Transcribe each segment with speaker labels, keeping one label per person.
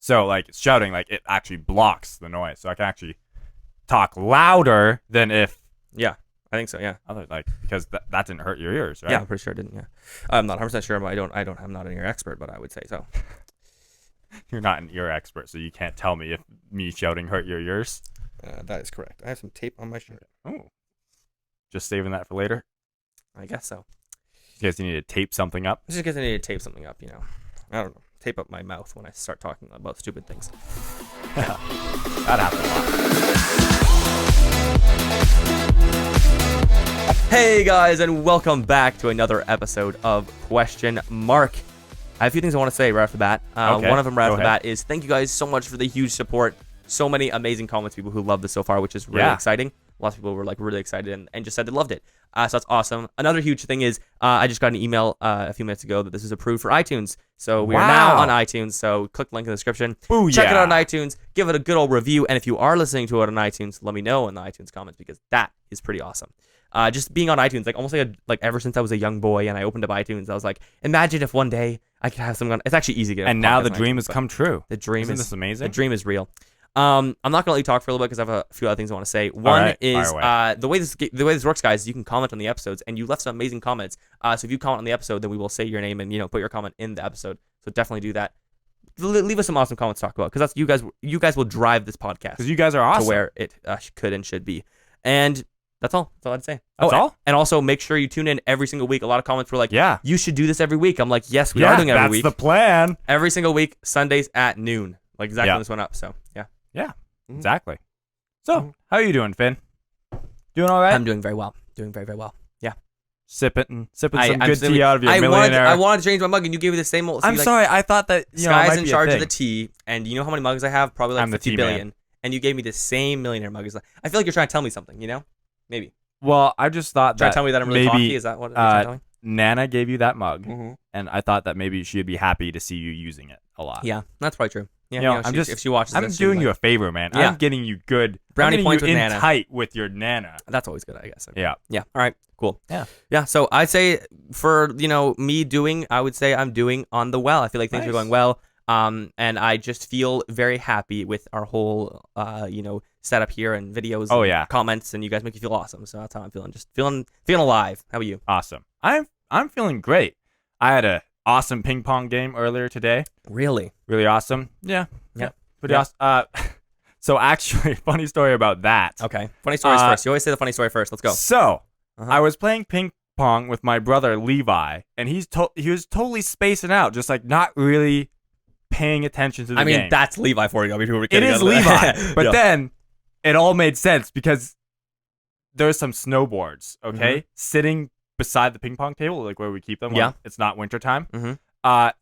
Speaker 1: So like shouting, like it actually blocks the noise. So I can actually talk louder than if
Speaker 2: Yeah, I think so. Yeah.
Speaker 1: Because that didn't hurt your ears, right?
Speaker 2: Yeah, I'm pretty sure it didn't. Yeah. I'm not 100% sure, but I'm not an ear expert, but I would say so.
Speaker 1: You're not an ear expert, so you can't tell me if me shouting hurt your ears.
Speaker 2: That is correct. I have some tape on my shirt.
Speaker 1: Oh. Just saving that for later?
Speaker 2: I guess so.
Speaker 1: In case you need to tape something up?
Speaker 2: Just because I need to tape something up, I don't know. Tape up my mouth when I start talking about stupid things.
Speaker 1: That happens a lot.
Speaker 2: Hey guys, and welcome back to another episode of Question Mark. I have a few things I want to say right off the bat.
Speaker 1: Okay,
Speaker 2: one of them right off the bat is thank you guys so much for the huge support. So many amazing comments, people who love this so far, which is really exciting. Lots of people were like really excited and just said they loved it. So that's awesome. Another huge thing is I just got an email a few minutes ago that this is approved for iTunes. So we are now on iTunes. So click the link in the description.
Speaker 1: Booyah.
Speaker 2: Check it out on iTunes. Give it a good old review. And if you are listening to it on iTunes, let me know in the iTunes comments because that is pretty awesome. Just being on iTunes, like almost like ever since I was a young boy and I opened up iTunes, I was like, imagine if one day I could have someone. It's actually easy to get.
Speaker 1: And now the dream has come true.
Speaker 2: The dream
Speaker 1: Isn't this amazing?
Speaker 2: The dream is real. I'm not gonna let you talk for a little bit because I have a few other things I want to say. One is the way this works, guys. Is you can comment on the episodes, and you left some amazing comments. So if you comment on the episode, then we will say your name and put your comment in the episode. So definitely do that. Leave us some awesome comments to talk about because that's you guys will drive this podcast
Speaker 1: because you guys are awesome
Speaker 2: to where it could and should be. And that's all. That's all I'd say.
Speaker 1: That's all.
Speaker 2: And also make sure you tune in every single week. A lot of comments were like,
Speaker 1: "Yeah,
Speaker 2: you should do this every week." I'm like, "Yes, we are doing it every week."
Speaker 1: That's the plan.
Speaker 2: Every single week, Sundays at noon, like exactly when this went up. So yeah.
Speaker 1: Exactly. So, how are you doing, Finn? Doing all right?
Speaker 2: I'm doing very well. Doing very, very well. Yeah.
Speaker 1: Sipping some good tea out of your millionaire.
Speaker 2: I wanted to change my mug, and you gave me the same old.
Speaker 1: I'm sorry. I thought that
Speaker 2: Sky's in charge of the tea, and you know how many mugs I have? Probably like 50 billion.
Speaker 1: Man.
Speaker 2: And you gave me the same millionaire mug. I feel like you're trying to tell me something. Maybe.
Speaker 1: Well, I just thought
Speaker 2: trying to tell me that I'm really cocky. Is that what you're trying to tell me?
Speaker 1: Nana gave you that mug, and I thought that maybe she'd be happy to see you using it a lot.
Speaker 2: Yeah, that's probably true. Yeah, if she watches,
Speaker 1: I'm doing you a favor, man. Yeah. I'm getting you good
Speaker 2: brownie points with
Speaker 1: Nana. Tight with your Nana.
Speaker 2: That's always good, I guess.
Speaker 1: Yeah.
Speaker 2: All right. Cool.
Speaker 1: Yeah.
Speaker 2: So I'd say for me doing, I would say I'm doing on the well. I feel like things are going well. And I just feel very happy with our whole setup here and videos. And comments, and you guys make me feel awesome. So that's how I'm feeling. Just feeling alive. How about you?
Speaker 1: Awesome. I'm feeling great. I had a awesome ping pong game earlier today.
Speaker 2: Really
Speaker 1: awesome. Yeah. Pretty awesome. So actually, funny story about that.
Speaker 2: Okay, funny stories first. You always say the funny story first. Let's go.
Speaker 1: So I was playing ping pong with my brother Levi, and he was totally spacing out, just like not really paying attention to the game.
Speaker 2: That's Levi for you.
Speaker 1: It is Levi, but then it all made sense because there's some snowboards, sitting beside the ping pong table, like where we keep them when it's not wintertime.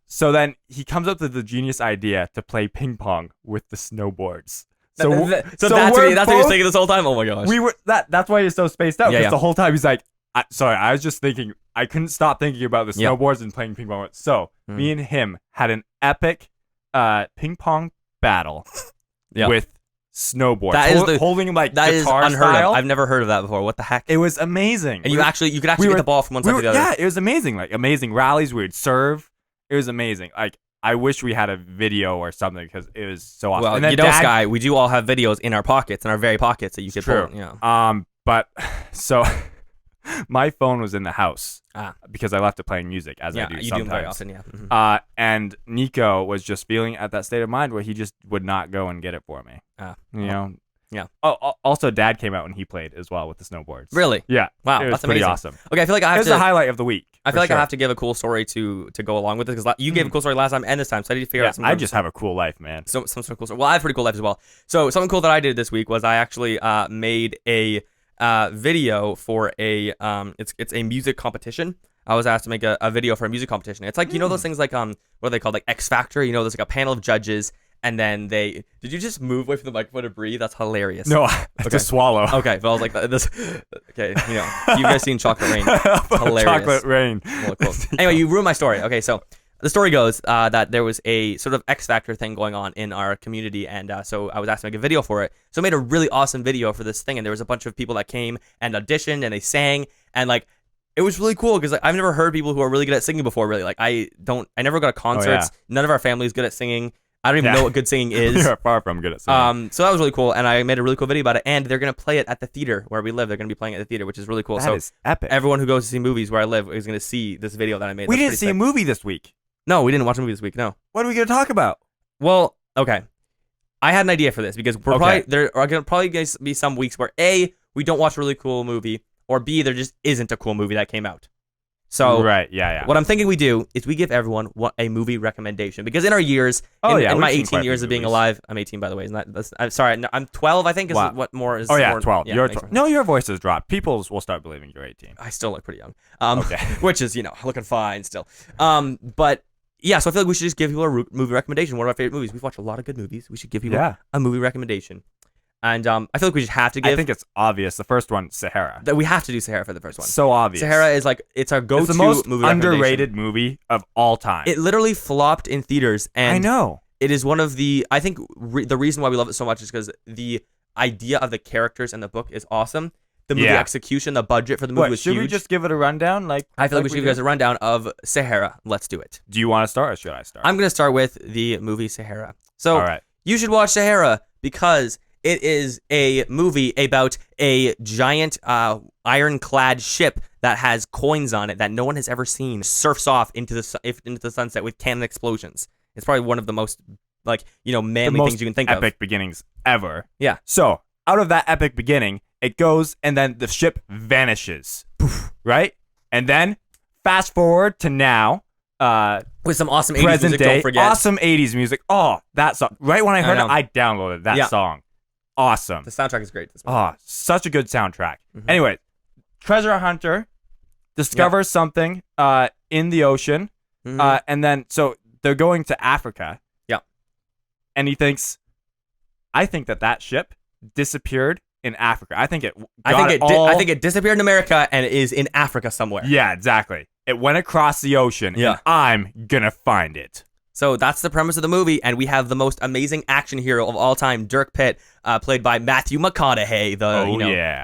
Speaker 1: So then he comes up with the genius idea to play ping pong with the snowboards. So
Speaker 2: that's what he was thinking this whole time? Oh my gosh.
Speaker 1: That's why he's so spaced out, because the whole time he's like, I was just thinking, I couldn't stop thinking about the snowboards and playing ping pong. So me and him had an epic ping pong battle with snowboard, holding like
Speaker 2: that
Speaker 1: guitar
Speaker 2: is unheard
Speaker 1: style.
Speaker 2: Of. I've never heard of that before. What the heck?
Speaker 1: It was amazing.
Speaker 2: And you could actually get the ball from one side to the other.
Speaker 1: Yeah, it was amazing. Like amazing rallies. We would serve. It was amazing. Like I wish we had a video or something because it was so awesome.
Speaker 2: Well, and then Sky, we do all have videos in our pockets, in our very pockets that you could pull.
Speaker 1: But so my phone was in the house because I left it playing music as I do sometimes. You do very
Speaker 2: often,
Speaker 1: and Nico was just feeling at that state of mind where he just would not go and get it for me.
Speaker 2: Yeah.
Speaker 1: Oh, also, Dad came out and he played as well with the snowboards.
Speaker 2: Really?
Speaker 1: Yeah.
Speaker 2: Wow,
Speaker 1: it was
Speaker 2: that's
Speaker 1: pretty
Speaker 2: amazing.
Speaker 1: awesome.
Speaker 2: Okay, I feel like
Speaker 1: it's the highlight of the week.
Speaker 2: I feel like I have to give a cool story to go along with this because you gave a cool story last time and this time, so I need to figure out some.
Speaker 1: I just have a cool life, man.
Speaker 2: Some sort of cool story. Well, I have a pretty cool life as well. So something cool that I did this week was I actually made a video for a it's a music competition. I was asked to make a video for a music competition. It's like those things like what are they called, like X Factor? There's like a panel of judges. And then did you just move away from the microphone to breathe? That's hilarious.
Speaker 1: No, to swallow.
Speaker 2: Okay, but I was like, this. Okay, you guys seen Chocolate Rain? Hilarious.
Speaker 1: Chocolate Rain.
Speaker 2: Well, cool. Anyway, you ruined my story. Okay, so the story goes that there was a sort of X Factor thing going on in our community, and so I was asked to make a video for it. So I made a really awesome video for this thing, and there was a bunch of people that came and auditioned, and they sang, and like, it was really cool because I've never heard people who are really good at singing before. Really, like I never go to concerts. None of our family is good at singing. I don't even know what good singing is.
Speaker 1: You're far from good at singing.
Speaker 2: So that was really cool, and I made a really cool video about it. And they're gonna play it at the theater where we live. They're gonna be playing it at the theater, which is really cool.
Speaker 1: That is epic.
Speaker 2: Everyone who goes to see movies where I live is gonna see this video that I made.
Speaker 1: We didn't see a movie this week.
Speaker 2: No, we didn't watch a movie this week. No.
Speaker 1: What are we gonna talk about?
Speaker 2: Well, okay. I had an idea for this because there are probably going to be some weeks where A, we don't watch a really cool movie, or B, there just isn't a cool movie that came out. So
Speaker 1: right, yeah.
Speaker 2: What I'm thinking we do is we give everyone a movie recommendation because in our years, in my 18 years of being alive, I'm 18 by the way. I'm sorry, no, I'm 12. I think is what more is.
Speaker 1: Oh yeah,
Speaker 2: more,
Speaker 1: 12.
Speaker 2: Yeah,
Speaker 1: you're 12. No, your voice has dropped. People will start believing you're 18.
Speaker 2: I still look pretty young.
Speaker 1: Okay.
Speaker 2: Which is looking fine still. But. Yeah, so I feel like we should just give people a movie recommendation. One of our favorite movies. We've watched a lot of good movies. We should give people a movie recommendation. And I feel like we just have to give...
Speaker 1: I think it's obvious. The first one, Sahara.
Speaker 2: That we have to do Sahara for the first one.
Speaker 1: So obvious.
Speaker 2: Sahara is it's our go-to movie
Speaker 1: recommendation. It's the most underrated movie of all time.
Speaker 2: It literally flopped in theaters. And
Speaker 1: I know.
Speaker 2: It is one of the... I think the reason why we love it so much is because the idea of the characters and the book is awesome. The movie execution, the budget for the movie was huge.
Speaker 1: Should we just give it a rundown?
Speaker 2: I feel like we should give you guys a rundown of Sahara. Let's do it.
Speaker 1: Do you want to start or should I start?
Speaker 2: I'm going to start with the movie Sahara. So,
Speaker 1: all right.
Speaker 2: You should watch Sahara because it is a movie about a giant ironclad ship that has coins on it that no one has ever seen surfs off into the sunset with cannon explosions. It's probably one of the most manly things you can think of.
Speaker 1: Epic beginnings ever.
Speaker 2: Yeah.
Speaker 1: So, out of that epic beginning, it goes, and then the ship vanishes. Poof, right? And then, fast forward to now.
Speaker 2: With some awesome 80s music, don't forget.
Speaker 1: Awesome 80s music. Oh, that song. Right when I heard it, I downloaded that song. Awesome.
Speaker 2: The soundtrack is great.
Speaker 1: Such a good soundtrack. Mm-hmm. Anyway, treasure hunter discovers something in the ocean. Mm-hmm. And then, so they're going to Africa.
Speaker 2: Yeah.
Speaker 1: And he thinks, I think that ship disappeared in Africa. I think
Speaker 2: it disappeared in America and is in Africa somewhere.
Speaker 1: Yeah, exactly. It went across the ocean. Yeah. And I'm gonna find it.
Speaker 2: So that's the premise of the movie, and we have the most amazing action hero of all time, Dirk Pitt, played by Matthew McConaughey,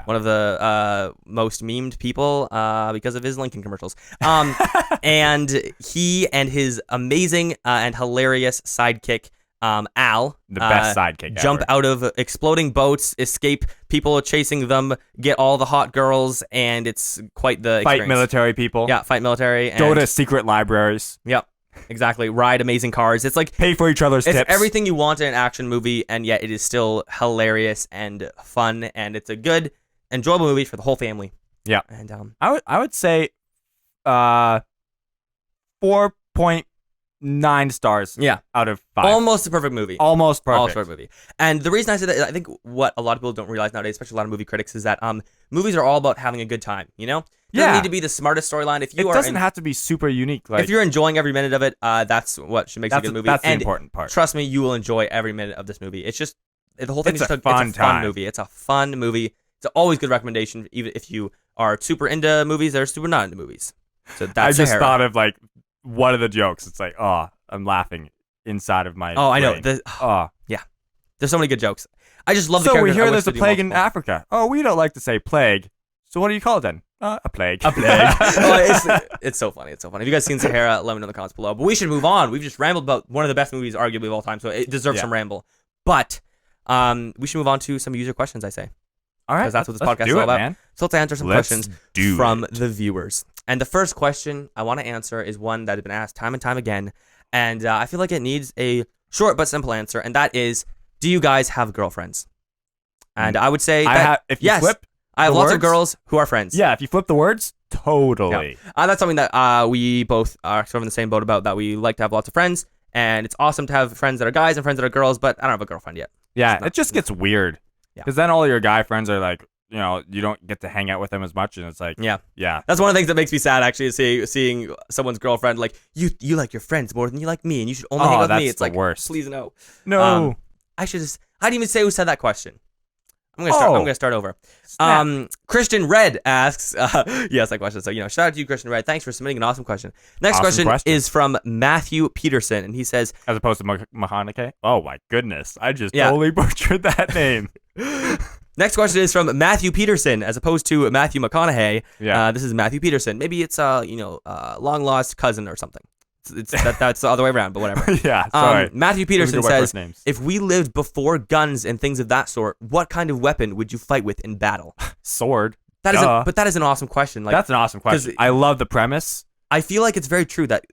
Speaker 2: one of the most memed people because of his Lincoln commercials. And he and his amazing and hilarious sidekick, Al,
Speaker 1: the best sidekick
Speaker 2: jump
Speaker 1: ever.
Speaker 2: Out of exploding boats, escape people chasing them, get all the hot girls, and it's quite the experience.
Speaker 1: Fight military people.
Speaker 2: Yeah, fight military.
Speaker 1: Go to secret libraries.
Speaker 2: Yep, exactly. Ride amazing cars. It's like
Speaker 1: pay for each other's tips.
Speaker 2: It's everything you want in an action movie, and yet it is still hilarious and fun, and it's a good, enjoyable movie for the whole family.
Speaker 1: Yeah,
Speaker 2: and
Speaker 1: I would say 4.9 stars.
Speaker 2: Yeah,
Speaker 1: out of 5.
Speaker 2: Almost a perfect movie.
Speaker 1: Almost perfect.
Speaker 2: Almost perfect movie. And the reason I say that, I think what a lot of people don't realize nowadays, especially a lot of movie critics, is that movies are all about having a good time. It doesn't need to be the smartest storyline. It doesn't
Speaker 1: have to be super unique.
Speaker 2: If you're enjoying every minute of it, that's what should make it a good movie.
Speaker 1: That's the important part.
Speaker 2: Trust me, you will enjoy every minute of this movie. It's just the whole thing is just
Speaker 1: a fun
Speaker 2: movie. It's a fun movie. It's always good recommendation, even if you are super into movies or super not into movies. So that's
Speaker 1: I just thought of one of the jokes. It's like, I'm laughing inside of my brain.
Speaker 2: I know. Yeah. There's so many good jokes. I just love the
Speaker 1: characters.
Speaker 2: So
Speaker 1: we hear there's a plague in Africa. Oh, we don't like to say plague. So what do you call it then? A plague. A plague.
Speaker 2: It's so funny. It's so funny. Have you guys seen Sahara? Let me know in the comments below. But we should move on. We've just rambled about one of the best movies, arguably, of all time. So it deserves some ramble. But we should move on to some user questions, I say.
Speaker 1: All right.
Speaker 2: Because that's what this podcast is all about.
Speaker 1: Man.
Speaker 2: So let's answer some questions from the viewers. And the first question I want to answer is one that has been asked time and time again. And I feel like it needs a short but simple answer. And that is, do you guys have girlfriends? And I would say
Speaker 1: if you flip
Speaker 2: I have lots of girls who are friends.
Speaker 1: Yeah, if you flip the words, totally.
Speaker 2: Yeah. That's something that we both are sort of in the same boat about, that we like to have lots of friends. And it's awesome to have friends that are guys and friends that are girls, but I don't have a girlfriend yet.
Speaker 1: Yeah, it just gets weird. Because then all your guy friends are like, you don't get to hang out with them as much, and it's like, yeah.
Speaker 2: That's one of the things that makes me sad, actually, is seeing someone's girlfriend like, you like your friends more than you like me, and you should only hang out with me. It's like,
Speaker 1: worst.
Speaker 2: Please no.
Speaker 1: No.
Speaker 2: I didn't even say who said that question. I'm gonna start over. Christian Red asks, that question. So shout out to you, Christian Red. Thanks for submitting an awesome question. Next question is from Matthew Peterson, and he says,
Speaker 1: as opposed to Mahanake. Oh my goodness, I just totally butchered that name.
Speaker 2: Next question is from Matthew Peterson, as opposed to Matthew McConaughey.
Speaker 1: Yeah.
Speaker 2: This is Matthew Peterson. Maybe it's a long lost cousin or something. That's the other way around, but whatever.
Speaker 1: Yeah, sorry.
Speaker 2: Matthew Peterson says,
Speaker 1: names.
Speaker 2: if we lived before guns and things of that sort, what kind of weapon would you fight with in battle?
Speaker 1: Sword.
Speaker 2: That is an awesome question. Like,
Speaker 1: that's an awesome question. I love the premise.
Speaker 2: I feel like it's very true that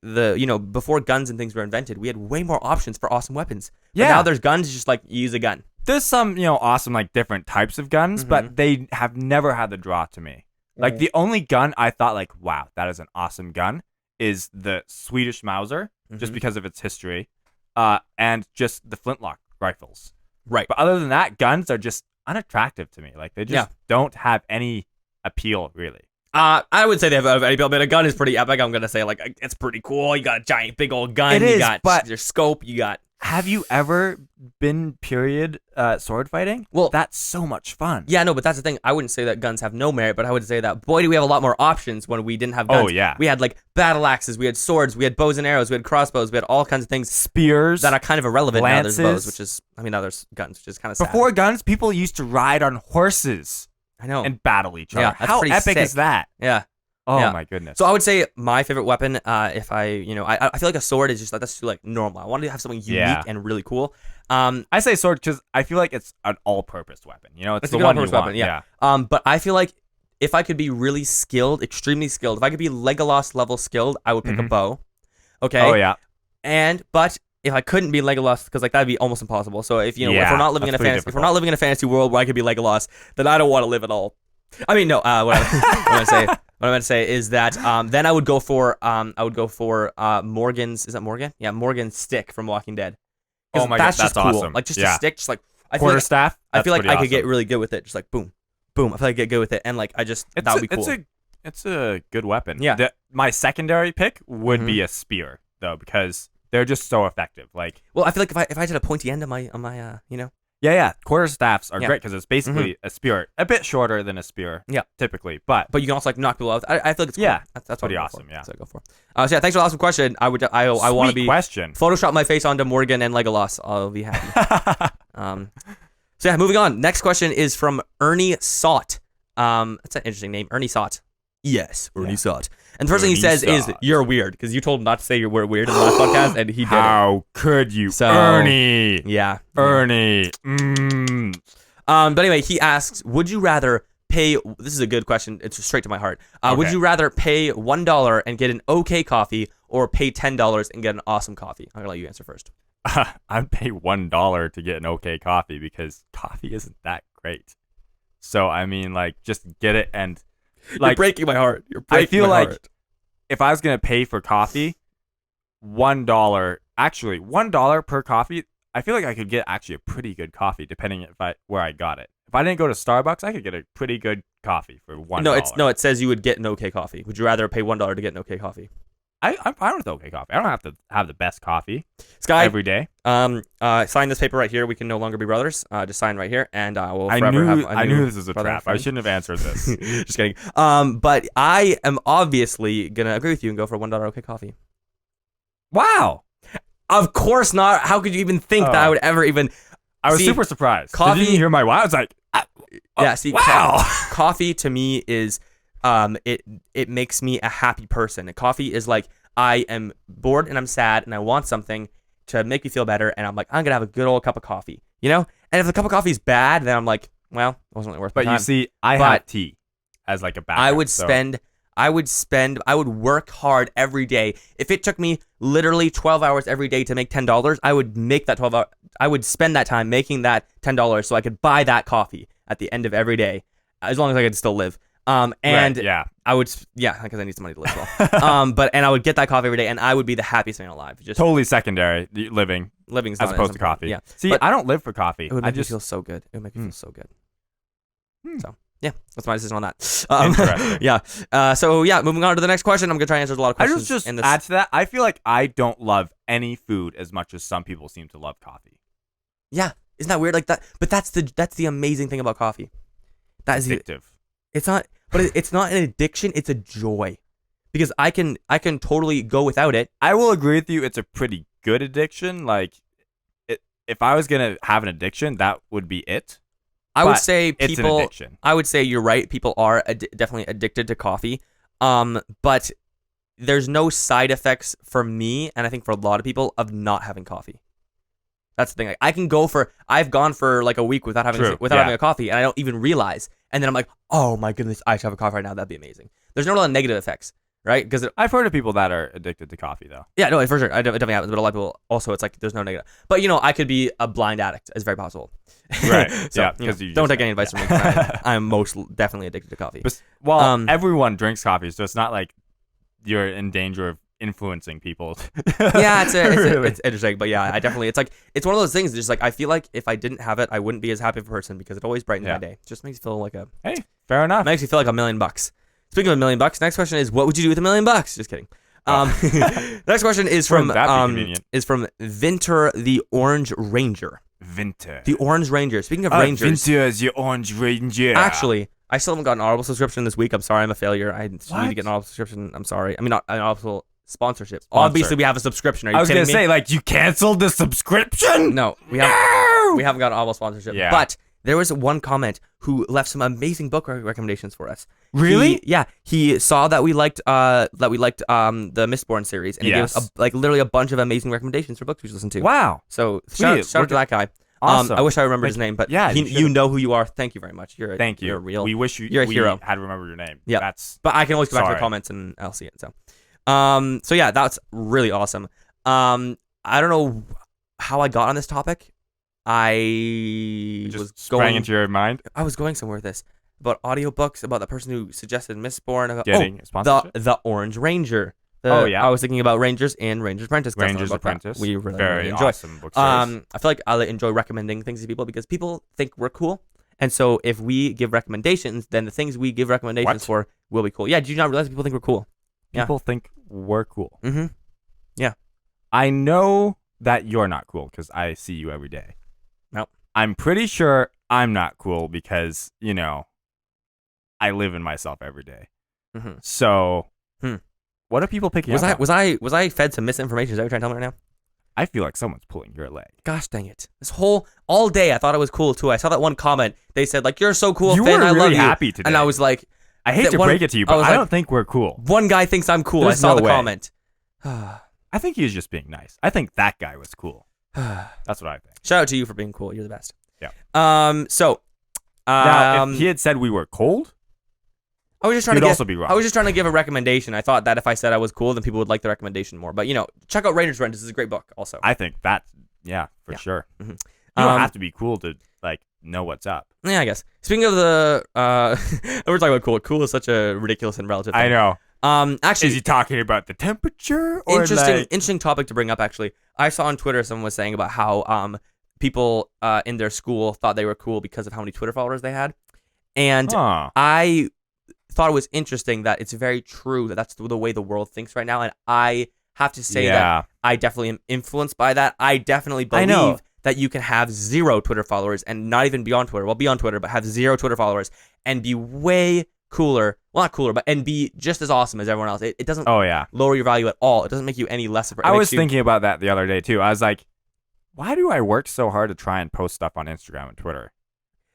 Speaker 2: before guns and things were invented, we had way more options for awesome weapons.
Speaker 1: Yeah.
Speaker 2: But now there's guns, it's just like use a gun.
Speaker 1: There's some, awesome like different types of guns, but they have never had the draw to me. Like the only gun I thought like, wow, that is an awesome gun is the Swedish Mauser, just because of its history, and just the flintlock rifles.
Speaker 2: Right.
Speaker 1: But other than that, guns are just unattractive to me. Like they just don't have any appeal really.
Speaker 2: I would say they have any appeal, but a gun is pretty epic. I'm gonna say like it's pretty cool. You got a giant big old gun. You got your scope. You got.
Speaker 1: Have you ever been period sword fighting?
Speaker 2: Well,
Speaker 1: that's so much fun.
Speaker 2: Yeah, no, but that's the thing. I wouldn't say that guns have no merit, but I would say that, boy, do we have a lot more options when we didn't have guns.
Speaker 1: Oh, yeah.
Speaker 2: We had, like, battle axes, we had swords, we had bows and arrows, we had crossbows, we had all kinds of things.
Speaker 1: Spears.
Speaker 2: That are kind of irrelevant.
Speaker 1: Lances.
Speaker 2: Now there's bows, which is, now there's guns, which is kind of sad.
Speaker 1: Before guns, people used to ride on horses.
Speaker 2: I know.
Speaker 1: And battle each other.
Speaker 2: Yeah, that's
Speaker 1: How
Speaker 2: pretty
Speaker 1: epic
Speaker 2: sick.
Speaker 1: is that?
Speaker 2: Yeah.
Speaker 1: Oh
Speaker 2: yeah.
Speaker 1: my goodness.
Speaker 2: So I would say my favorite weapon, if I feel like a sword is just like, that's too like normal. I wanted to have something unique and really cool.
Speaker 1: I say sword because I feel like it's an all-purpose weapon. It's the
Speaker 2: a good
Speaker 1: one you
Speaker 2: all-purpose
Speaker 1: want.
Speaker 2: weapon, yeah. But I feel like if I could be really skilled, extremely skilled, if I could be Legolas level skilled, I would pick a bow. Okay.
Speaker 1: Oh yeah.
Speaker 2: But if I couldn't be Legolas, because like that'd be almost impossible. So if if we're not living in a fantasy world where I could be Legolas, then I don't want to live at all. I mean, no. What I'm gonna say is that then I would go for Morgan's. Is that Morgan? Yeah, Morgan's stick from Walking Dead.
Speaker 1: Oh my god, that's
Speaker 2: just cool.
Speaker 1: awesome.
Speaker 2: Like just a stick, just like
Speaker 1: quarterstaff.
Speaker 2: I feel like I could get really good with it. Just like boom, boom. I feel like I get good with it, and like that would be cool.
Speaker 1: It's a good weapon.
Speaker 2: Yeah.
Speaker 1: My secondary pick would be a spear though, because they're just so effective. Like,
Speaker 2: well, I feel like if I did a pointy end on my
Speaker 1: Yeah. Quarterstaffs are great because it's basically a spear, a bit shorter than a spear.
Speaker 2: Yeah,
Speaker 1: typically, but
Speaker 2: you can also like knock people out. I feel like it's cool.
Speaker 1: Yeah,
Speaker 2: that's
Speaker 1: pretty awesome. Yeah,
Speaker 2: that's what I go for. So yeah, thanks for the awesome question. I want to be
Speaker 1: question.
Speaker 2: Photoshop my face onto Morgan and Legolas. I'll be happy. So yeah, moving on. Next question is from Ernie Sott. That's an interesting name, Ernie Sott. Yes, Ernie Sott. And the first thing he says is, "You're weird," because you told him not to say you were weird in the last podcast, and he did.
Speaker 1: How could you, Ernie?
Speaker 2: Yeah,
Speaker 1: Ernie.
Speaker 2: But anyway, he asks, "Would you rather pay?" This is a good question. It's straight to my heart. Would you rather pay $1 and get an okay coffee, or pay $10 and get an awesome coffee? I'm gonna let you answer first.
Speaker 1: I'd pay $1 to get an okay coffee because coffee isn't that great. So I mean, like, just get it and. Like,
Speaker 2: you're breaking my heart.
Speaker 1: I feel like if I was gonna pay for coffee, $1 per coffee, I feel like I could get actually a pretty good coffee depending where I got it. If I didn't go to Starbucks, I could get a pretty good coffee for $1.
Speaker 2: No, it says you would get an okay coffee. Would you rather pay $1 to get an okay coffee?
Speaker 1: I'm fine with okay coffee. I don't have to have the best coffee
Speaker 2: Sky,
Speaker 1: every day.
Speaker 2: Sign this paper right here. We can no longer be brothers. Just sign right here, and I will forever have a
Speaker 1: I knew this was a trap. I shouldn't have answered this.
Speaker 2: Just kidding. But I am obviously gonna agree with you and go for $1 okay coffee.
Speaker 1: Wow.
Speaker 2: Of course not. How could you even think that I would ever even?
Speaker 1: I was super surprised.
Speaker 2: Coffee.
Speaker 1: Did you hear my wow? I was like,
Speaker 2: yeah. See,
Speaker 1: wow.
Speaker 2: Coffee to me is. It makes me a happy person. Coffee is like, I am bored and I'm sad and I want something to make me feel better, and I'm like, I'm gonna have a good old cup of coffee, And if the cup of coffee is bad, then I'm like, well, it wasn't really worth my time.
Speaker 1: But you see, I have tea as like a backup.
Speaker 2: I would work hard every day. If it took me literally 12 hours every day to make $10, I would make that 12 hours. I would spend that time making that $10 so I could buy that coffee at the end of every day, as long as I could still live. I would, because I need some money to live as well. And I would get that coffee every day, and I would be the happiest man alive. Just
Speaker 1: totally secondary, living as opposed to coffee.
Speaker 2: Yeah.
Speaker 1: See, I don't live for coffee.
Speaker 2: It would make me feel so good. It would make me feel so good. So yeah, that's my decision on that. Yeah. So yeah, moving on to the next question. I'm gonna try and answer a lot of questions.
Speaker 1: I just add to that. I feel like I don't love any food as much as some people seem to love coffee.
Speaker 2: Yeah, isn't that weird? Like that, but that's the amazing thing about coffee. That is
Speaker 1: addictive.
Speaker 2: It's not. But it's not an addiction, it's a joy. Because I can totally go without it.
Speaker 1: I will agree with you, it's a pretty good addiction. Like, if I was going to have an addiction, that would be it.
Speaker 2: I would say
Speaker 1: it's an addiction.
Speaker 2: I would say you're right. People are definitely addicted to coffee. But there's no side effects for me, and I think for a lot of people, of not having coffee. That's the thing. Like, I've gone for like a week without having a coffee, and I don't even realize. And then I'm like, oh my goodness, I should have a coffee right now. That'd be amazing. There's no real negative effects, right? Because
Speaker 1: I've heard of people that are addicted to coffee, though.
Speaker 2: Yeah, no, for sure. It definitely happens. But a lot of people also, it's like there's no negative. But I could be a blind addict. It's very possible.
Speaker 1: Right.
Speaker 2: So don't take any advice from me. I'm most definitely addicted to coffee.
Speaker 1: Well, everyone drinks coffee, so it's not like you're in danger of influencing people.
Speaker 2: Yeah, it's interesting, but yeah, I definitely, it's one of those things. Just like I feel like if I didn't have it, I wouldn't be as happy of a person because it always brightens my day. It just makes me feel like
Speaker 1: hey, fair enough.
Speaker 2: It makes me feel like $1 million. Speaking of $1 million, next question is, what would you do with $1 million? Just kidding. Next question is from Vinter the Orange Ranger.
Speaker 1: Vinter
Speaker 2: the Orange Ranger. Speaking of Rangers,
Speaker 1: Vinter is your Orange Ranger.
Speaker 2: Actually, I still haven't got an Audible subscription this week. I'm sorry, I'm a failure. I need to get an Audible subscription. I'm sorry. I mean, not an Audible sponsorship. Obviously, we have a subscription. Are you kidding me?
Speaker 1: I was gonna say, like, you canceled the subscription?
Speaker 2: No, we haven't got an Audible sponsorship. Yeah. But there was one comment who left some amazing book recommendations for us.
Speaker 1: Really?
Speaker 2: He saw that we liked the Mistborn series, and he gave us literally a bunch of amazing recommendations for books we should listen to.
Speaker 1: Wow!
Speaker 2: So shout out to that guy.
Speaker 1: Awesome.
Speaker 2: I wish I remembered his name, but you know who you are. Thank you very much. You're a real.
Speaker 1: We wish you're a hero. Had to remember your name.
Speaker 2: Yeah, but I can always go back to the comments and I'll see it. So yeah, that's really awesome. I don't know how I got on this topic.
Speaker 1: Sprang into your mind.
Speaker 2: I was going somewhere with this about audiobooks, about the person who suggested Mistborn, about
Speaker 1: getting sponsorship.
Speaker 2: The Orange Ranger. I was thinking about Rangers and Ranger's Apprentice.
Speaker 1: Ranger's Apprentice.
Speaker 2: We really
Speaker 1: very
Speaker 2: enjoy.
Speaker 1: Awesome book series.
Speaker 2: I feel like I enjoy recommending things to people because people think we're cool. And so if we give recommendations, then the things we give recommendations for will be cool. Yeah, did you not realize people think we're cool?
Speaker 1: People think we're cool.
Speaker 2: Mm-hmm. Yeah.
Speaker 1: I know that you're not cool because I see you every day.
Speaker 2: Nope.
Speaker 1: I'm pretty sure I'm not cool because, I live in myself every day.
Speaker 2: Mm-hmm.
Speaker 1: So, what are people picking up?
Speaker 2: Was I fed some misinformation? Is that what you're trying to tell me right now?
Speaker 1: I feel like someone's pulling your leg.
Speaker 2: Gosh dang it. All day I thought I was cool too. I saw that one comment. They said like, you're so cool,
Speaker 1: Finn,
Speaker 2: I love you.
Speaker 1: Happy today.
Speaker 2: And I was like,
Speaker 1: I hate to break it to you, but I don't think we're cool.
Speaker 2: One guy thinks I'm cool. I saw the comment.
Speaker 1: I think he was just being nice. I think that guy was cool. That's what I think.
Speaker 2: Shout out to you for being cool. You're the best.
Speaker 1: Yeah.
Speaker 2: So
Speaker 1: now, if he had said we were cold,
Speaker 2: I was just
Speaker 1: be wrong.
Speaker 2: I was just trying to give a recommendation. I thought that if I said I was cool, then people would like the recommendation more. But check out Ranger's Apprentice. This is a great book. Also,
Speaker 1: I think that for sure. Mm-hmm. You don't have to be cool to know what's up.
Speaker 2: Yeah, I guess. Speaking of the, we're talking about cool. Cool is such a ridiculous and relative thing.
Speaker 1: I know.
Speaker 2: Actually,
Speaker 1: is he talking about the temperature? Or
Speaker 2: interesting topic to bring up. Actually, I saw on Twitter someone was saying about how people in their school thought they were cool because of how many Twitter followers they had, and I thought it was interesting that it's very true that that's the way the world thinks right now, and I have to say that I definitely am influenced by that. I definitely believe that you can have 0 Twitter followers and not even be on Twitter. Well, be on Twitter, but have 0 Twitter followers and be way cooler. Well, not cooler, and be just as awesome as everyone else. It doesn't lower your value at all. It doesn't make you any less of a person.
Speaker 1: I was thinking about that the other day, too. I was like, why do I work so hard to try and post stuff on Instagram and Twitter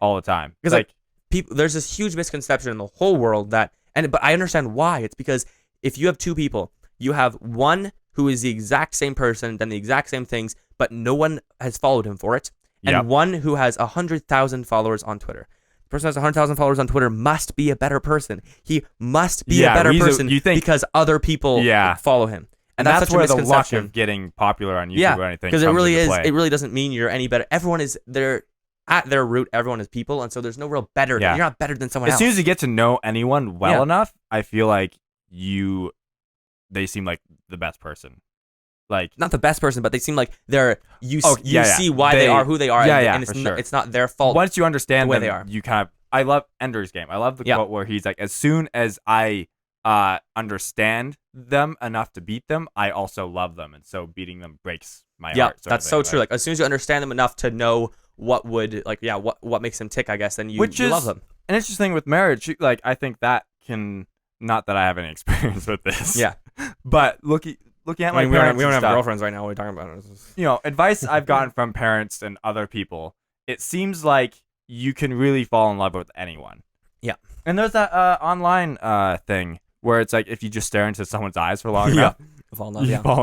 Speaker 1: all the time?
Speaker 2: Because people, there's this huge misconception in the whole world but I understand why. It's because if you have 2 people, you have one who is the exact same person, done the exact same things, but no one has followed him for it, and one who has 100,000 followers on Twitter. The person who has 100,000 followers on Twitter must be a better person. He must be a better person because other people follow him. And that's such a misconception.
Speaker 1: Where the luck of getting popular on YouTube or anything
Speaker 2: because it really is.
Speaker 1: Play.
Speaker 2: It really doesn't mean you're any better. Everyone is there. At their root, everyone is people, and so there's no real better. You're not better than someone else.
Speaker 1: As soon as you get to know anyone well enough, I feel like they seem like the best person. Like
Speaker 2: not the best person, but they seem like they're you see why they are who they are. And it's not their fault.
Speaker 1: Once you understand
Speaker 2: the way
Speaker 1: them,
Speaker 2: they are.
Speaker 1: You kind of. I love Ender's Game. I love the quote where he's like, as soon as I understand them enough to beat them, I also love them, and so beating them breaks my heart.
Speaker 2: Yeah, that's so true. Like as soon as you understand them enough to know what would what makes them tick, I guess, then you love them.
Speaker 1: An interesting thing with marriage, like I think that can, not that I have any experience with this.
Speaker 2: Yeah,
Speaker 1: but looking at my parents,
Speaker 2: we don't have girlfriends right now. What are we talking
Speaker 1: about? Advice I've gotten from parents and other people. It seems like you can really fall in love with anyone.
Speaker 2: Yeah,
Speaker 1: and there's that online thing where it's like if you just stare into someone's eyes for long enough, you fall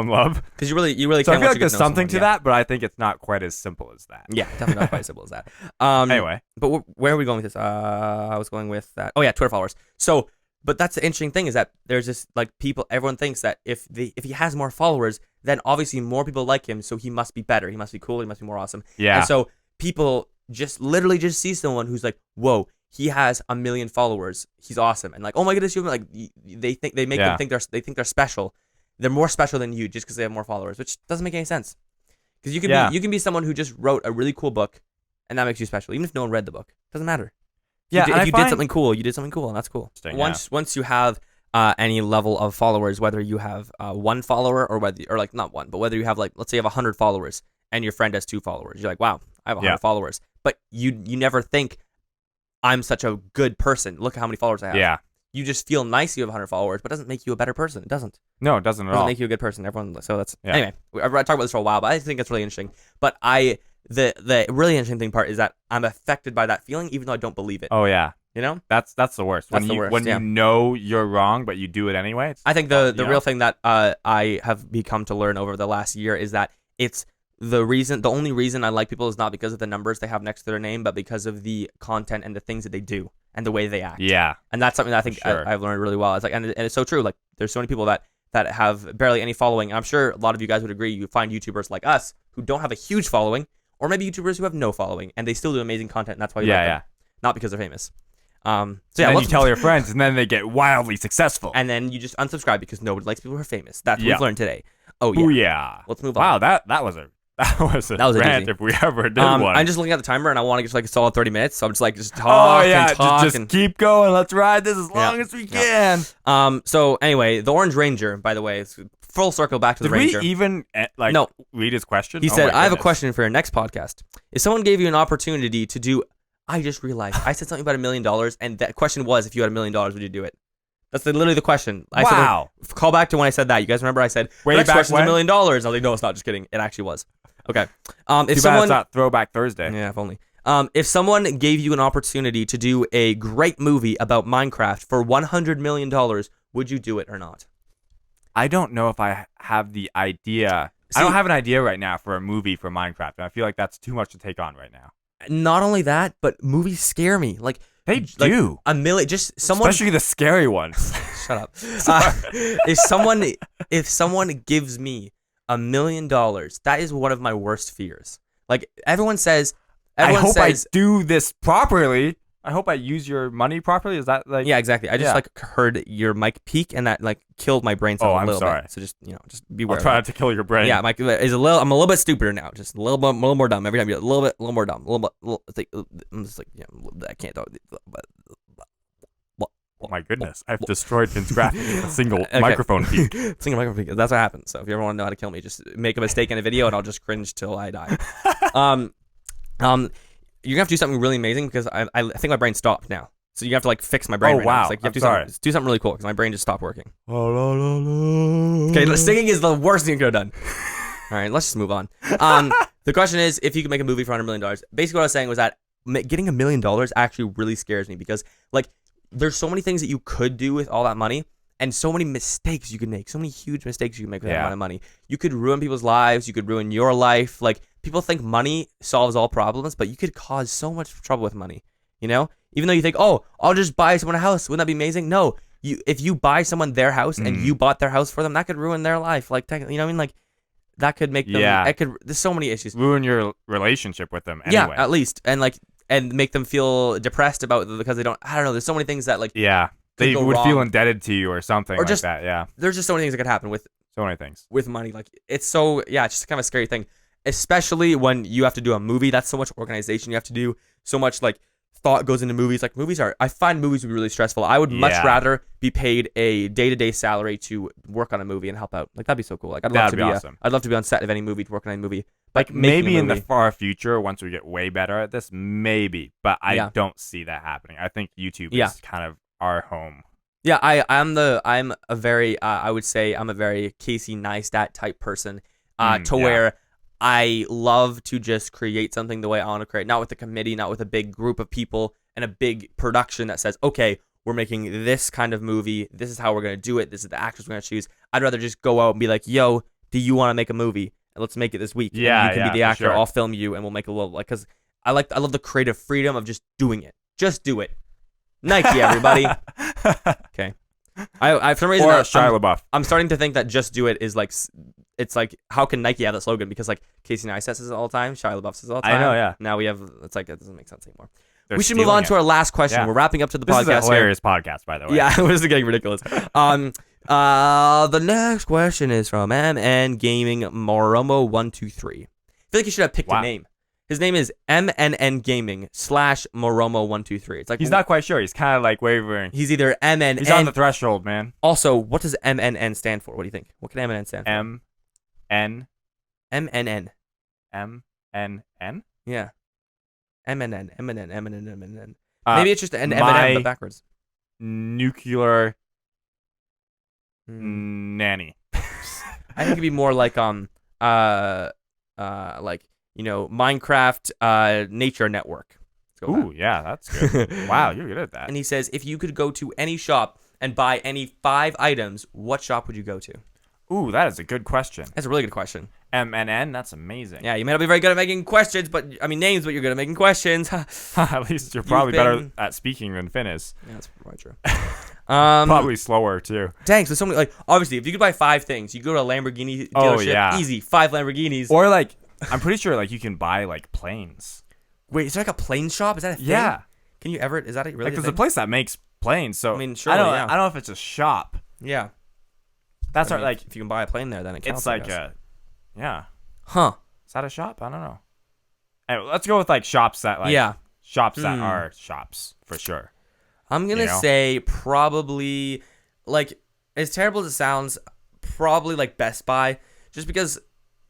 Speaker 1: in love.
Speaker 2: Because you really.
Speaker 1: So I
Speaker 2: can't
Speaker 1: feel like there's something to that, but I think it's not quite as simple as that.
Speaker 2: Yeah, definitely not quite as simple as that.
Speaker 1: Anyway,
Speaker 2: but where are we going with this? I was going with that. Oh yeah, Twitter followers. So, but that's the interesting thing is that there's this like people. Everyone thinks that if he has more followers, then obviously more people like him, so he must be better. He must be cool. He must be more awesome.
Speaker 1: Yeah.
Speaker 2: And so people just literally just see someone who's like, whoa, he has 1 million followers. He's awesome, and like, oh my goodness, you like they think they make them think they're special. They're more special than you just because they have more followers, which doesn't make any sense. Because you can be someone who just wrote a really cool book, and that makes you special, even if no one read the book. Doesn't matter. If you did something cool, you did something cool, and that's cool. Once you have any level of followers, whether you have one follower or like not one, but whether you have like let's say you have 100 followers and your friend has 2 followers, you're like, wow, I have 100 followers, but you never think I'm such a good person. Look at how many followers I have.
Speaker 1: Yeah.
Speaker 2: You just feel nice you have 100 followers, but it doesn't make you a better person. It doesn't.
Speaker 1: No, it doesn't at all.
Speaker 2: It doesn't make you a good person. So that's anyway. I've talked about this for a while, but I think it's really interesting. But the really interesting part is that I'm affected by that feeling, even though I don't believe it.
Speaker 1: Oh yeah.
Speaker 2: You know,
Speaker 1: that's the worst. When you know you're wrong, but you do it anyway.
Speaker 2: I think the real thing that I have become to learn over the last year is that it's the only reason I like people is not because of the numbers they have next to their name, but because of the content and the things that they do and the way they act.
Speaker 1: Yeah.
Speaker 2: And that's something that I think I've learned really well. It's like, and it's so true. Like there's so many people that have barely any following. And I'm sure a lot of you guys would agree. You find YouTubers like us who don't have a huge following, or maybe YouTubers who have no following, and they still do amazing content. And that's why you like them. Not because they're famous.
Speaker 1: So then you tell your friends, and then they get wildly successful.
Speaker 2: And then you just unsubscribe because nobody likes people who are famous. That's what we've learned today. Oh yeah.
Speaker 1: Booyah.
Speaker 2: Let's move on.
Speaker 1: Wow, that was a rant if we ever did one.
Speaker 2: I'm just looking at the timer and I want to get like a solid 30 minutes. So I'm just like talk and talk.
Speaker 1: Just keep going. Let's ride this as long as we can.
Speaker 2: So anyway, the Orange Ranger, by the way, it's full circle back to the Ranger.
Speaker 1: Did we even read his question?
Speaker 2: He said, I have a question for your next podcast. If someone gave you an opportunity to do, I just realized I said something about $1 million, and that question was, if you had $1 million, would you do it? That's literally the question.
Speaker 1: Wow.
Speaker 2: Said, call back to when I said that. You guys remember I said,
Speaker 1: way back when?
Speaker 2: $1 million. I was like, no, it's not. Just kidding. It actually was. Okay.
Speaker 1: If someone, it's not Throwback Thursday.
Speaker 2: Yeah, if only. If someone gave you an opportunity to do a great movie about Minecraft for $100 million, would you do it or not?
Speaker 1: I don't know if I have the idea. I don't have an idea right now for a movie for Minecraft. And I feel like that's too much to take on right now.
Speaker 2: Not only that, but movies scare me. Like
Speaker 1: they do.
Speaker 2: $1 million. Just someone.
Speaker 1: Especially the scary ones.
Speaker 2: Shut up. If someone gives me $1 million, that is one of my worst fears. Like everyone says,
Speaker 1: I hope I do this properly. I hope I use your money properly. Is that like?
Speaker 2: Yeah, exactly. I just heard your mic peak, and that like killed my brain cell a little bit. So just beware.
Speaker 1: I'll try not to kill your brain.
Speaker 2: Yeah, Mike is I'm a little bit stupider now. Just a little more dumb every time. You're a little more dumb. I'm just like I can't talk.
Speaker 1: Oh my goodness! I've destroyed Finn's graphic with a single microphone peak.
Speaker 2: Single microphone peak. That's what happens. So if you ever want to know how to kill me, just make a mistake in a video, and I'll just cringe till I die. You're gonna have to do something really amazing because I think my brain stopped now. So you have to like fix my brain.
Speaker 1: Oh wow!
Speaker 2: Now. Like, you have to do something really cool because my brain just stopped working. Okay, singing is the worst thing you could have done. All right, let's just move on. The question is, if you could make a movie for $100 million, basically what I was saying was that getting $1 million actually really scares me because like there's so many things that you could do with all that money and so many mistakes you could make, so many huge mistakes you could make with that amount of money. You could ruin people's lives. You could ruin your life. Like people think money solves all problems, but you could cause so much trouble with money. You know, even though you think, oh, I'll just buy someone a house. Wouldn't that be amazing? No, if you buy someone their house and you bought their house for them, that could ruin their life. Like, you know what I mean? Like, that could make them. Yeah. There's so many issues.
Speaker 1: Ruin your relationship with them. Anyway.
Speaker 2: Yeah, at least, and make them feel depressed about because they don't. I don't know. There's so many things that like.
Speaker 1: Yeah, they would feel indebted to you or something or just, like that. Yeah.
Speaker 2: There's just so many things that could happen with.
Speaker 1: So many things
Speaker 2: with money. Like it's just kind of a scary thing, especially when you have to do a movie. That's so much organization you have to do. So much like thought goes into movies. Like I find movies would be really stressful. I would much rather be paid a day-to-day salary to work on a movie and help out. Like that'd be so cool. Like I'd love to be awesome. I'd love to be on set of any movie, to work on any movie.
Speaker 1: Like maybe in the far future, once we get way better at this, maybe. But I don't see that happening. I think YouTube is kind of our home.
Speaker 2: Yeah, I'm a very I would say I'm a very Casey Neistat type person where I love to just create something the way I want to create, not with a committee, not with a big group of people and a big production that says, okay, we're making this kind of movie. This is how we're going to do it. This is the actors we're going to choose. I'd rather just go out and be like, yo, do you want to make a movie? And let's make it this week.
Speaker 1: Yeah,
Speaker 2: and you can be the actor.
Speaker 1: Sure.
Speaker 2: I'll film you and we'll make a little, like, because I love the creative freedom of just doing it. Just do it. Nike, everybody. Okay. I for some reason,
Speaker 1: Shia LaBeouf.
Speaker 2: I'm starting to think that just do it is like, it's like, how can Nike have that slogan? Because like Casey Neistat says it all the time. Shia LaBeouf says it all the time.
Speaker 1: I know, yeah.
Speaker 2: Now we have, it's like, it doesn't make sense anymore.
Speaker 1: They're
Speaker 2: we should move on to our last question.
Speaker 1: Yeah.
Speaker 2: We're wrapping up to the
Speaker 1: This
Speaker 2: podcast.
Speaker 1: Is a hilarious podcast, by the way.
Speaker 2: Yeah, this is getting ridiculous. The next question is from MN Gaming Moromo123. I feel like he should have picked a name. His name is MNN Gaming / Moromo123. It's like
Speaker 1: he's not quite sure. He's kind of like wavering.
Speaker 2: He's either MNN.
Speaker 1: He's on the threshold, man.
Speaker 2: Also, what does MNN stand for? What do you think? What can MNN stand for?
Speaker 1: MNN.
Speaker 2: Yeah. MNN. Maybe it's just an M&M, but backwards.
Speaker 1: Nuclear nanny.
Speaker 2: I think it'd be more like Minecraft nature network.
Speaker 1: Ooh, yeah, that's good. Wow, you're good at that.
Speaker 2: And he says, if you could go to any shop and buy any 5 items, what shop would you go to?
Speaker 1: Ooh, that is a good question.
Speaker 2: That's a really good question.
Speaker 1: MNN, that's amazing.
Speaker 2: Yeah, you may not be very good at making questions, names, but you're good at making questions.
Speaker 1: At least you're probably better at speaking than Finn is.
Speaker 2: Yeah, that's probably true.
Speaker 1: Probably slower too.
Speaker 2: Dang, so many, like, obviously, if you could buy 5 things, you go to a Lamborghini dealership, easy, 5 Lamborghinis.
Speaker 1: Or like, I'm pretty sure like you can buy like planes.
Speaker 2: Wait, is there like a plane shop? Is that a thing?
Speaker 1: Yeah.
Speaker 2: Can you ever? Is that really?
Speaker 1: Because the place that makes planes. So
Speaker 2: I mean, sure.
Speaker 1: I don't know if it's a shop.
Speaker 2: Yeah.
Speaker 1: That's like
Speaker 2: if you can buy a plane there, then it counts.
Speaker 1: It's like yeah.
Speaker 2: Huh?
Speaker 1: Is that a shop? I don't know. Anyway, let's go with like shops that shops that are shops for sure.
Speaker 2: I'm gonna say probably like, as terrible as it sounds, probably like Best Buy, just because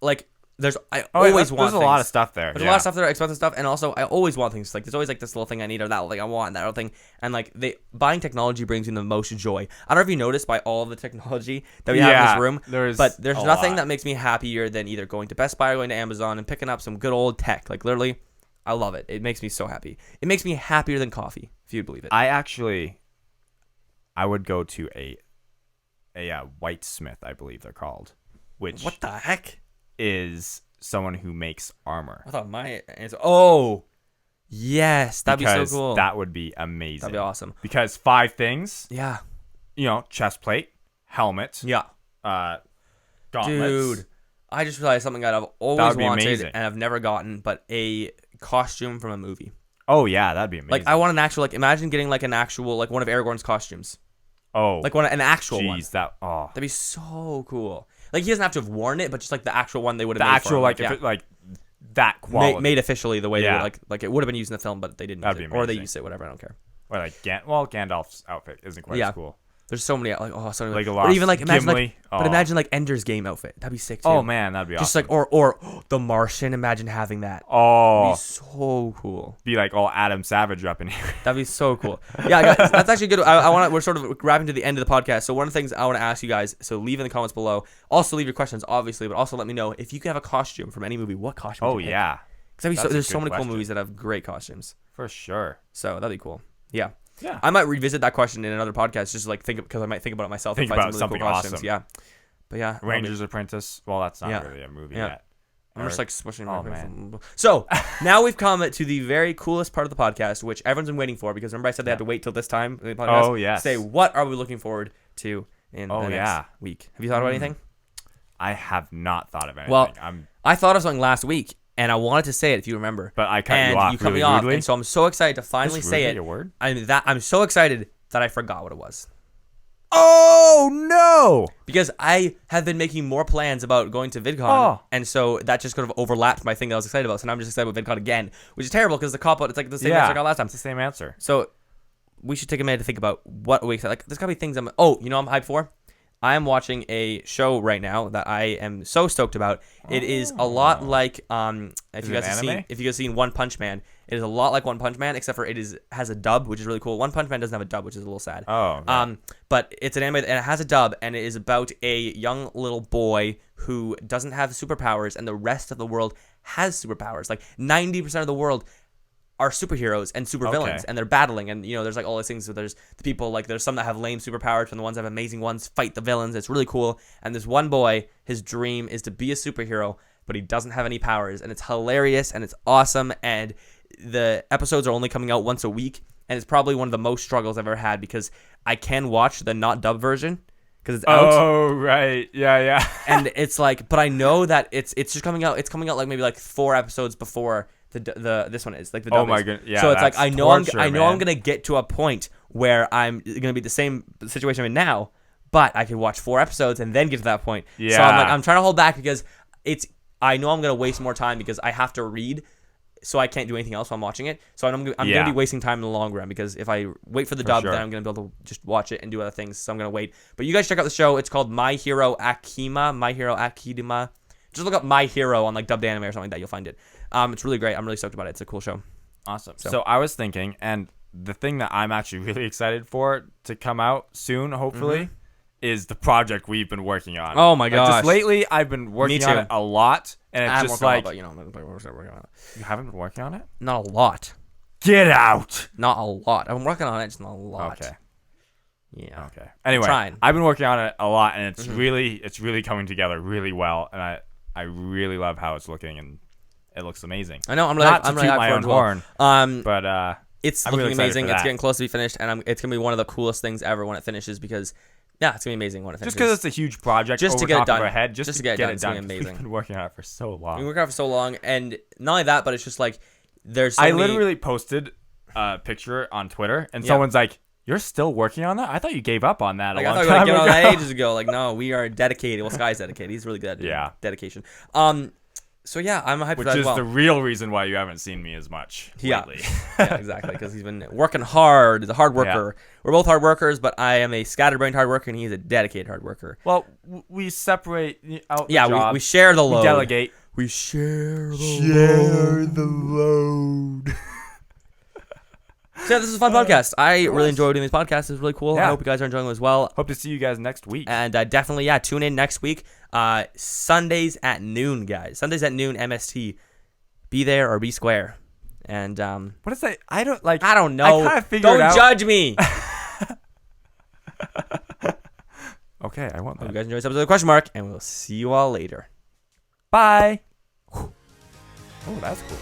Speaker 2: like. There's a
Speaker 1: lot of stuff there.
Speaker 2: There's a lot of stuff there, expensive stuff, and also I always want things. Like there's always like this little thing I need or that like I want that little thing, and like buying technology brings me the most joy. I don't know if you noticed by all the technology that we have in this room, but there's nothing that makes me happier than either going to Best Buy or going to Amazon and picking up some good old tech. Like literally, I love it. It makes me so happy. It makes me happier than coffee, if you believe it.
Speaker 1: I would go to a whitesmith, I believe they're called. Which
Speaker 2: what the heck?
Speaker 1: Is someone who makes armor.
Speaker 2: I thought my answer. Oh, yes, that'd be so cool.
Speaker 1: That would be amazing.
Speaker 2: That'd be awesome.
Speaker 1: Because 5 things.
Speaker 2: Yeah.
Speaker 1: Chest plate, helmet.
Speaker 2: Yeah.
Speaker 1: Gauntlets.
Speaker 2: Dude, I just realized something that I've always wanted and I've never gotten, but a costume from a movie.
Speaker 1: Oh yeah, that'd be amazing.
Speaker 2: Like I want an actual, like imagine getting like an actual, like one of Aragorn's costumes.
Speaker 1: Oh.
Speaker 2: Like an actual one.
Speaker 1: Jeez, that'd
Speaker 2: be so cool. Like he doesn't have to have worn it, but just like the actual one they would have made.
Speaker 1: The actual
Speaker 2: for him.
Speaker 1: if it, like that quality
Speaker 2: made officially the way they would, like it would have been used in the film, but they didn't use it, or they used it, whatever. I don't care.
Speaker 1: Or like Gandalf's outfit isn't quite as cool.
Speaker 2: There's so many
Speaker 1: or
Speaker 2: even like imagine
Speaker 1: Gimli.
Speaker 2: But imagine like Ender's Game outfit. That'd be sick too.
Speaker 1: Oh man, that'd be awesome.
Speaker 2: Just like or The Martian. Imagine having that.
Speaker 1: Oh,
Speaker 2: that'd be so cool.
Speaker 1: Be like all Adam Savage up in here.
Speaker 2: That'd be so cool. Yeah, guys, that's actually good. We're sort of wrapping to the end of the podcast. So one of the things I want to ask you guys. So leave in the comments below. Also leave your questions, obviously, but also let me know if you could have a costume from any movie. What costume?
Speaker 1: Oh yeah.
Speaker 2: Because there's so many cool movies that have great costumes.
Speaker 1: For sure.
Speaker 2: So that'd be cool. Yeah.
Speaker 1: Yeah.
Speaker 2: I might revisit that question in another podcast, just like because I might think about it myself.
Speaker 1: Think
Speaker 2: and find
Speaker 1: about
Speaker 2: some really
Speaker 1: something
Speaker 2: cool costumes.
Speaker 1: awesome.
Speaker 2: Yeah. But yeah.
Speaker 1: Ranger's Apprentice. Well, that's not really a movie yet.
Speaker 2: I'm just like swishing.
Speaker 1: Oh man.
Speaker 2: So now we've come to the very coolest part of the podcast, which everyone's been waiting for, because remember I said they had to wait till this time. In the podcast,
Speaker 1: oh yes.
Speaker 2: Say what are we looking forward to in the next week? Have you thought about anything?
Speaker 1: I have not thought of anything.
Speaker 2: Well, I thought of something last week. And I wanted to say it if you remember.
Speaker 1: But I cut you off.
Speaker 2: And you cut me off. And so I'm so excited to finally say it.
Speaker 1: Your word?
Speaker 2: I'm so excited that I forgot what it was.
Speaker 1: Oh, no.
Speaker 2: Because I have been making more plans about going to VidCon. Oh. And so that just kind of overlapped my thing that I was excited about. So now I'm just excited about VidCon again, which is terrible because the cop-out, it's like the same answer I got last time.
Speaker 1: It's the same answer.
Speaker 2: So we should take a minute to think about what we excited. Like, there's got to be things I'm hyped for? I am watching a show right now that I am so stoked about. It is a lot like if you guys have seen One Punch Man, it is a lot like One Punch Man, except for has a dub, which is really cool. One Punch Man doesn't have a dub, which is a little sad.
Speaker 1: Oh. Right.
Speaker 2: But it's an anime and it has a dub, and it is about a young little boy who doesn't have superpowers, and the rest of the world has superpowers. Like 90% of the world are superheroes and supervillains, and they're battling, and there's like all these things. So there's the people, like there's some that have lame superpowers, and the ones that have amazing ones fight the villains. It's really cool. And this one boy, his dream is to be a superhero, but he doesn't have any powers, and it's hilarious and it's awesome. And the episodes are only coming out once a week, and it's probably one of the most struggles I've ever had because I can watch the not dubbed version because it's out.
Speaker 1: Oh right, yeah.
Speaker 2: And it's like, but I know that it's just coming out. It's coming out like maybe like 4 episodes before the this one is like the dub.
Speaker 1: Oh my goodness, yeah.
Speaker 2: So it's like I know
Speaker 1: torture,
Speaker 2: I'm gonna get to a point where I'm gonna be the same situation I'm in now, but I can watch 4 episodes and then get to that point.
Speaker 1: Yeah.
Speaker 2: So I'm trying to hold back because I know I'm gonna waste more time because I have to read. So I can't do anything else while I'm watching it. So I'm going to be wasting time in the long run because if I wait for the dub, then I'm going to be able to just watch it and do other things. So I'm going to wait. But you guys check out the show. It's called My Hero Academia. Just look up My Hero on like dubbed anime or something like that. You'll find it. It's really great. I'm really stoked about it. It's a cool show.
Speaker 1: Awesome. So I was thinking, and the thing that I'm actually really excited for to come out soon, hopefully, is the project we've been working on.
Speaker 2: Oh my gosh.
Speaker 1: Just lately, I've been working on it a lot, and it's just like...
Speaker 2: I'm working on it.
Speaker 1: You haven't been working on it?
Speaker 2: Not a lot.
Speaker 1: Get out!
Speaker 2: Not a lot. I'm working on it, just not a lot.
Speaker 1: Okay.
Speaker 2: Yeah.
Speaker 1: Okay. Anyway, I've been working on it a lot, and it's really coming together really well, and I really love how it's looking, and it looks amazing.
Speaker 2: I know. I'm
Speaker 1: not
Speaker 2: really
Speaker 1: to toot my own horn, but
Speaker 2: it's
Speaker 1: I'm
Speaker 2: looking
Speaker 1: really
Speaker 2: amazing.
Speaker 1: For
Speaker 2: it's
Speaker 1: that.
Speaker 2: getting close to be finished, and it's gonna be one of the coolest things ever when it finishes because. Yeah, it's gonna be amazing when it finishes.
Speaker 1: Just because it's a huge project,
Speaker 2: just to get it done.
Speaker 1: Our head, just to get it done.
Speaker 2: It's gonna be amazing.
Speaker 1: We've been working on it for so long.
Speaker 2: We worked on it for so long, and not only that, but it's just like there's.
Speaker 1: I literally posted a picture on Twitter, and someone's like, "You're still working on that? I thought you gave up on that a long time ago."
Speaker 2: I thought you gave up on that ages ago. Like, no, we are dedicated. Well, Sky's dedicated. He's really good at dedication. So yeah, I'm hyped for that as well.
Speaker 1: Which is the real reason why you haven't seen me as much lately.
Speaker 2: Yeah, exactly, because he's been working hard. He's a hard worker. Yeah. We're both hard workers, but I am a scatterbrained hard worker, and he's a dedicated hard worker.
Speaker 1: Well, we separate out the
Speaker 2: job. We share the load.
Speaker 1: We delegate.
Speaker 2: We share the load. So yeah, this is a fun podcast. I really enjoy doing these podcasts. It's really cool. Yeah. I hope you guys are enjoying them as well.
Speaker 1: Hope to see you guys next week.
Speaker 2: And definitely, tune in next week. Sundays at noon, guys. Sundays at noon, MST. Be there or be square. And
Speaker 1: what is that? I don't know.
Speaker 2: I kind of figured it out. Don't judge me.
Speaker 1: Okay, I won't.
Speaker 2: Hope you guys enjoy this episode of Question Mark, and we'll see you all later.
Speaker 1: Bye. Oh, that's cool.